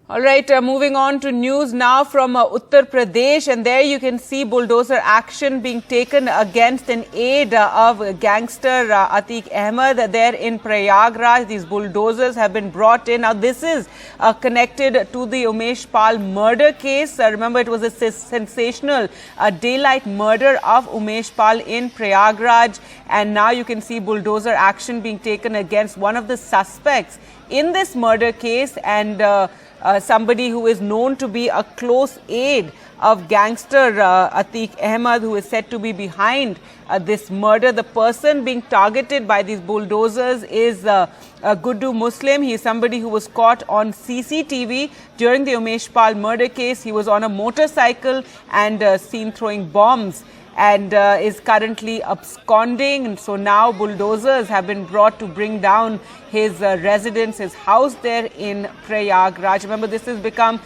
All right, moving on to news now from Uttar Pradesh, and there you can see bulldozer action being taken against an aide of gangster Atiq Ahmed there in Prayagraj. These bulldozers have been brought in. Now, this is connected to the Umesh Pal murder case. Remember, it was a sensational daylight murder of Umesh Pal in Prayagraj, and now you can see bulldozer action being taken against one of the suspects in this murder case, and somebody who is known to be a close aide of gangster Atiq Ahmed, who is said to be behind this murder. The person being targeted by these bulldozers is a Guddu Muslim. He is somebody who was caught on CCTV during the Umesh Pal murder case. He was on a motorcycle and seen throwing bombs, and is currently absconding. And so now bulldozers have been brought to bring down his residence, his house there in Prayagraj. Remember, this has become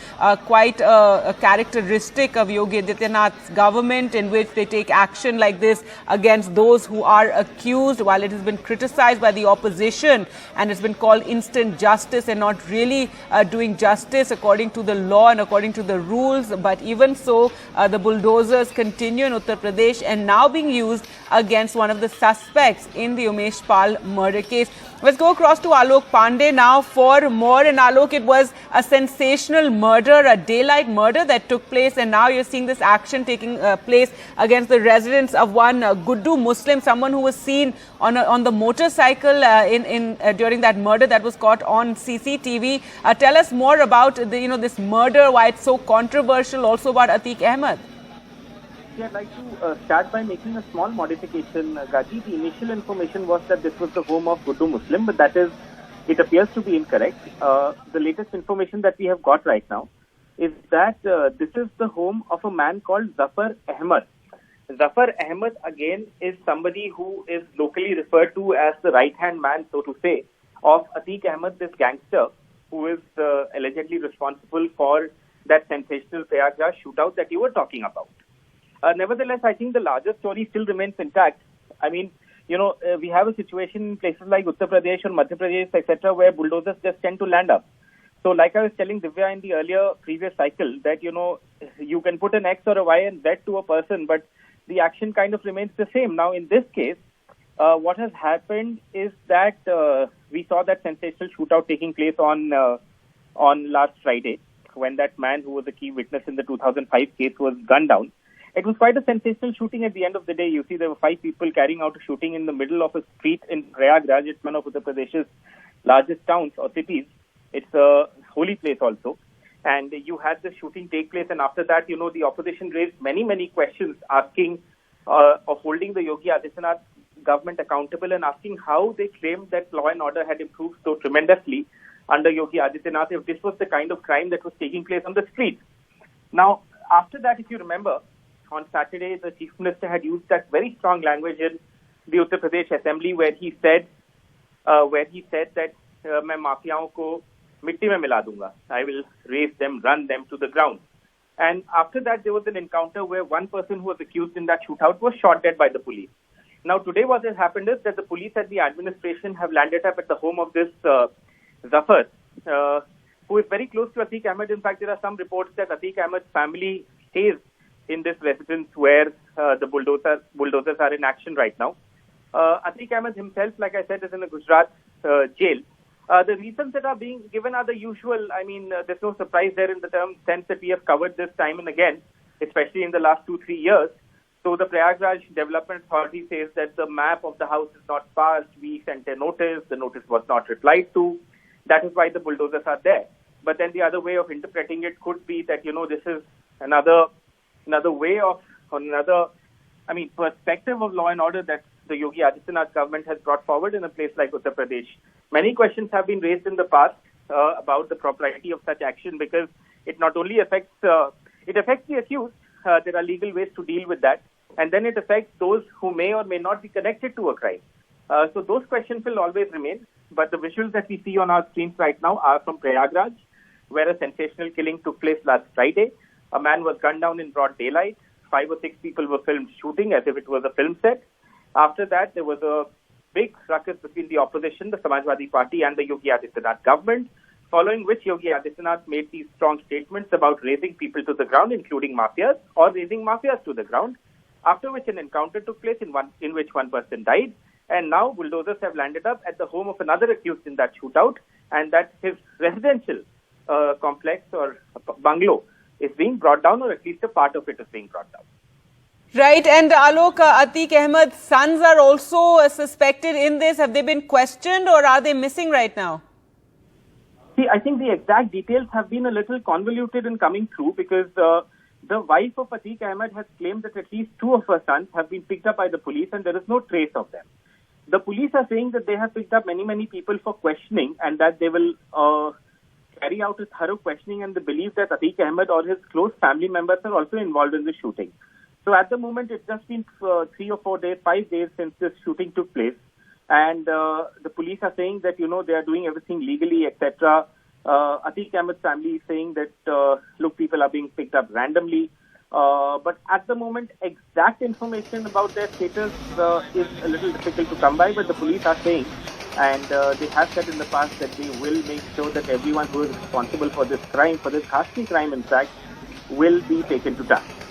quite a characteristic of Yogi Adityanath's government, in which they take action like this against those who are accused, while it has been criticized by the opposition and it's been called instant justice and not really doing justice according to the law and according to the rules. But even so, the bulldozers continue in Uttar Pradesh and now being used against one of the suspects in the Umesh Pal murder case. Let's go across to Alok Pandey now for more. And Alok, it was a sensational murder, a daylight murder that took place, and now you're seeing this action taking place against the residence of one Guddu Muslim, someone who was seen on the motorcycle during that murder that was caught on CCTV. Tell us more about this murder, why it's so controversial, also about Atiq Ahmed. I'd like to start by making a small modification, Gaji. The initial information was that this was the home of Guddu Muslim, but it appears to be incorrect. The latest information that we have got right now is that this is the home of a man called Zafar Ahmed. Zafar Ahmed, again, is somebody who is locally referred to as the right-hand man, so to say, of Atiq Ahmed, this gangster, who is allegedly responsible for that sensational Prayagraj shootout that you were talking about. Nevertheless, I think the larger story still remains intact. I mean, we have a situation in places like Uttar Pradesh or Madhya Pradesh, etc., where bulldozers just tend to land up. So like I was telling Divya in the previous cycle, that, you can put an X or a Y and Z to a person, but the action kind of remains the same. Now, in this case, what has happened is that we saw that sensational shootout taking place on last Friday, when that man who was a key witness in the 2005 case was gunned down. It was quite a sensational shooting at the end of the day. You see, there were 5 people carrying out a shooting in the middle of a street in Prayagraj. It's one of Uttar Pradesh's largest towns or cities. It's a holy place also. And you had the shooting take place, and after that, the opposition raised many, many questions asking of holding the Yogi Adityanath government accountable and asking how they claimed that law and order had improved so tremendously under Yogi Adityanath if this was the kind of crime that was taking place on the streets. Now, after that, if you remember, on Saturday, the Chief Minister had used that very strong language in the Uttar Pradesh Assembly, where he said that "मैं माफियाओं को मिट्टी में मिला दूंगा." I will raise them, run them to the ground. And after that, there was an encounter where one person who was accused in that shootout was shot dead by the police. Now, today, what has happened is that the police and the administration have landed up at the home of this Zafar, who is very close to Atiq Ahmed. In fact, there are some reports that Atiq Ahmed's family stays in this residence where the bulldozers are in action right now. Atiq Ahmed himself, like I said, is in a Gujarat jail. The reasons that are being given are the usual. I mean, there's no surprise there in the sense that we have covered this time and again, especially in the last 2-3 years. So the Prayagraj Development Authority says that the map of the house is not passed. We sent a notice. The notice was not replied to. That is why the bulldozers are there. But then the other way of interpreting it could be that, this is another way of, perspective of law and order that the Yogi Adityanath government has brought forward in a place like Uttar Pradesh. Many questions have been raised in the past about the propriety of such action, because it not only affects the accused, there are legal ways to deal with that, and then it affects those who may or may not be connected to a crime. So those questions will always remain, but the visuals that we see on our screens right now are from Prayagraj, where a sensational killing took place last Friday. A man was gunned down in broad daylight. 5 or 6 people were filmed shooting as if it was a film set. After that, there was a big ruckus between the opposition, the Samajwadi Party, and the Yogi Adityanath government. following which Yogi Adityanath made these strong statements about raising people to the ground, including mafias, or raising mafias to the ground, after which an encounter took place in which one person died. And now bulldozers have landed up at the home of another accused in that shootout, and that his residential complex or bungalow is being brought down, or at least a part of it is being brought down. Right, and Alok, Atiq Ahmed's sons are also suspected in this. Have they been questioned or are they missing right now? See, I think the exact details have been a little convoluted in coming through, because the wife of Atiq Ahmed has claimed that at least 2 of her sons have been picked up by the police and there is no trace of them. The police are saying that they have picked up many people for questioning, and that they will carry out a thorough questioning, and they believe that Atiq Ahmed or his close family members are also involved in the shooting. So at the moment, it's just been 3 or 4 days, 5 days since this shooting took place. And the police are saying that, they are doing everything legally, etc. Atiq Ahmed's family is saying that, look, people are being picked up randomly. But at the moment, exact information about their status is a little difficult to come by. But the police are saying, and they have said in the past, that they will make sure that everyone who is responsible for this crime, for this ghastly crime, in fact, will be taken to task.